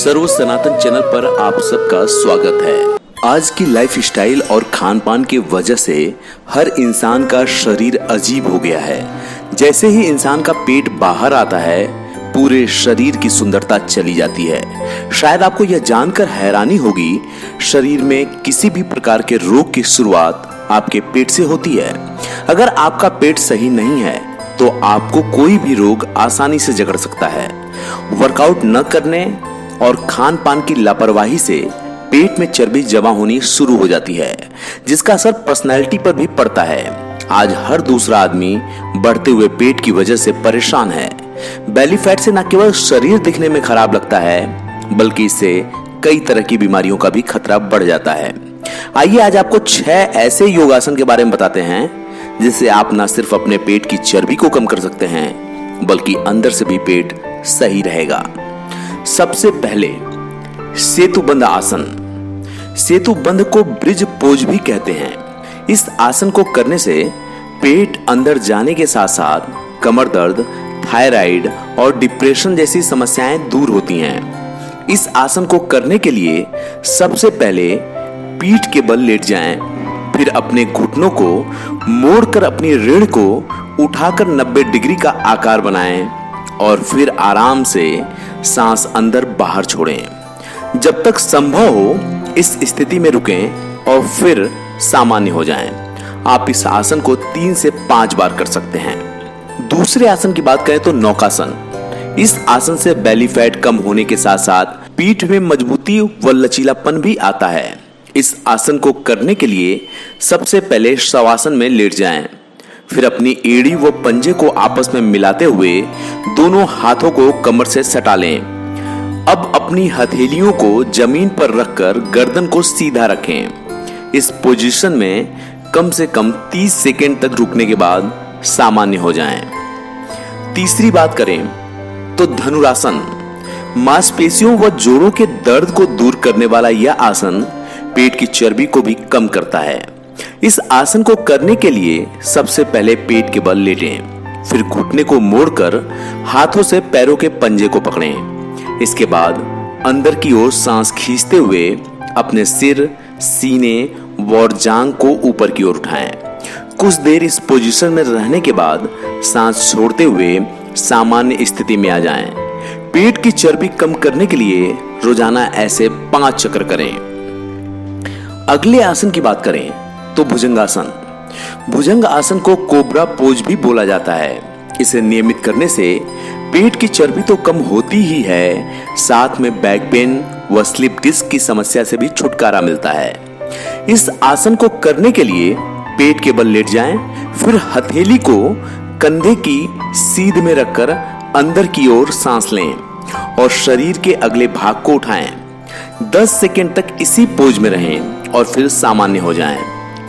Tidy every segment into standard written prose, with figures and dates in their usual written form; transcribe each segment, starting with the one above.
सर्व सनातन channel पर आप सबका स्वागत है। आज की लाइफ स्टाइल और खान पान की वजह से हर इंसान का शरीर अजीब हो गया है। जैसे ही इंसान का पेट बाहर आता है, पूरे शरीर की सुंदरता चली जाती है। शायद आपको यह जानकर हैरानी होगी, शरीर में किसी भी प्रकार के रोग की शुरुआत आपके पेट से होती है। अगर आपका पेट सही नहीं है तो आपको कोई भी रोग आसानी से जकड़ सकता है। वर्कआउट न करने और खान पान की लापरवाही से पेट में चर्बी जमा होनी शुरू हो जाती है, जिसका असर पर्सनैलिटी पर भी पड़ता है। आज हर दूसरा आदमी बढ़ते हुए पेट की वजह से परेशान है। बेली फैट से न केवल शरीर दिखने में खराब लगता है, बल्कि इससे कई तरह की बीमारियों का भी खतरा बढ़ जाता है। आइए आज आपको 6 ऐसे योगासन के बारे में बताते हैं जिससे आप न सिर्फ अपने पेट की चर्बी को कम कर सकते हैं, बल्कि अंदर से भी पेट सही रहेगा। सबसे पहले सेतुबंध आसन। सेतुबंध को ब्रिज पोज भी कहते हैं। इस आसन को करने से पेट अंदर जाने के साथ साथ कमर दर्द, थायराइड और डिप्रेशन जैसी समस्याएं दूर होती हैं। इस आसन को करने के लिए सबसे पहले पीठ के बल लेट जाएं, फिर अपने घुटनों को मोड़कर अपनी रीढ़ को उठाकर 90 डिग्री का आकार बनाएं और फिर आराम से सांस अंदर बाहर छोड़ें। जब तक संभव हो इस स्थिति में रुकें और फिर सामान्य हो जाएं। आप इस आसन को 3 से 5 बार कर सकते हैं। दूसरे आसन की बात करें तो नौकासन। इस आसन से बेली फैट कम होने के साथ साथ पीठ में मजबूती व लचीलापन भी आता है। इस आसन को करने के लिए सबसे पहले शवासन में लेट जाएं, फिर अपनी एड़ी व पंजे को आपस में मिलाते हुए दोनों हाथों को कमर से सटा लें। अब अपनी हथेलियों को जमीन पर रखकर गर्दन को सीधा रखें। इस पोजीशन में कम से कम 30 सेकंड तक रुकने के बाद सामान्य हो जाएं। तीसरी बात करें तो धनुरासन। मांसपेशियों व जोड़ों के दर्द को दूर करने वाला यह आसन पेट की चर्बी को भी कम करता है। इस आसन को करने के लिए सबसे पहले पेट के बल लेटें, फिर घुटने को मोड़कर हाथों से पैरों के पंजे को पकड़ें। इसके बाद अंदर की ओर सांस खींचते हुए अपने सिर, सीने व जांघ को ऊपर की ओर उठाएं। कुछ देर इस पोजीशन में रहने के बाद सांस छोड़ते हुए सामान्य स्थिति में आ जाएं। पेट की चर्बी कम करने के लिए रोजाना ऐसे 5 चक्र करें। अगले आसन की बात करें तो भुजंगासन। भुजंग आसन को कोबरा पोज भी बोला जाता है। इसे नियमित करने से पेट की चर्बी तो कम होती ही है, साथ में बैक पेन व स्लिप डिस्क की समस्या से भी छुटकारा मिलता है। इस आसन को करने के लिए पेट के बल लेट जाएं, फिर हथेली को कंधे की सीध में रखकर अंदर की ओर सांस लें और शरीर के अगले भाग को उठाएं। 10 सेकंड तक इसी पोज में रहें और फिर सामान्य हो जाएं।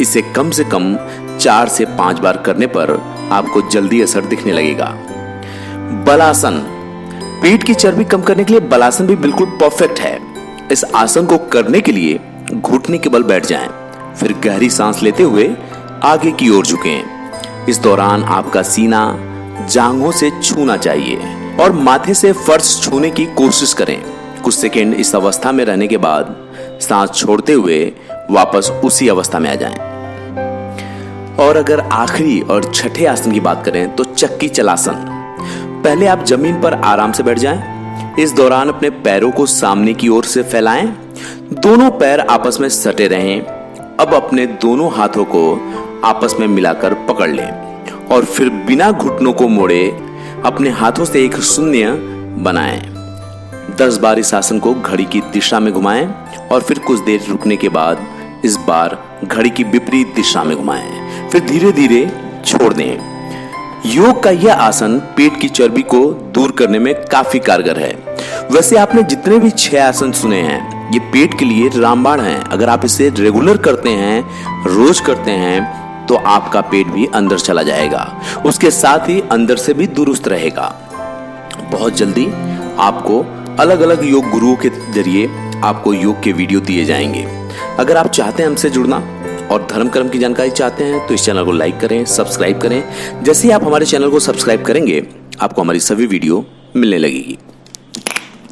इसे कम से कम 4 से 5 बार करने पर आपको जल्दी असर दिखने लगेगा। बलासन। पेट की चर्बी कम करने के लिए बलासन भी बिल्कुल परफेक्ट है। इस आसन को करने के लिए घुटने के बल बैठ जाएं, फिर गहरी सांस लेते हुए आगे की ओर झुकें। इस दौरान आपका सीना जांघों से छूना चाहिए और माथे से फर्श छूने की कोशिश करें। कुछ सेकंड इस अवस्था में रहने के बाद सांस छोड़ते हुए वापस उसी अवस्था में आ जाएं। और अगर आखिरी और छठे आसन की बात करें तो चक्की चलासन। पहले आप जमीन पर आराम से बैठ जाएं। इस दौरान अपने पैरों को सामने की ओर से फैलाएं। दोनों पैर आपस में सटे रहें। अब अपने दोनों हाथों को आपस में मिलाकर पकड़ लें और फिर बिना घुटनों को मोड़े अपने हाथों से एक शून्य बनाएं। 10 बार इस आसन को घड़ी की दिशा में घुमाएं और फिर कुछ देर रुकने के बाद इस बार घड़ी की विपरीत दिशा में घुमाएं, फिर धीरे धीरे छोड़ दें। योग का यह आसन पेट की चर्बी को दूर करने में काफी कारगर है। वैसे आपने जितने भी 6 आसन सुने हैं, ये पेट के लिए रामबाण हैं। अगर आप इसे रेगुलर करते हैं, रोज करते हैं, तो आपका पेट भी अंदर चला जाएगा, उसके साथ ही अंदर से भी दुरुस्त रहेगा। बहुत जल्दी आपको अलग अलग योग गुरुओं के जरिए आपको योग के वीडियो दिए जाएंगे। अगर आप चाहते हैं हमसे जुड़ना और धर्म कर्म की जानकारी चाहते हैं तो इस चैनल को लाइक करें, सब्सक्राइब करें। जैसे ही आप हमारे चैनल को सब्सक्राइब करेंगे, आपको हमारी सभी वीडियो मिलने लगेगी।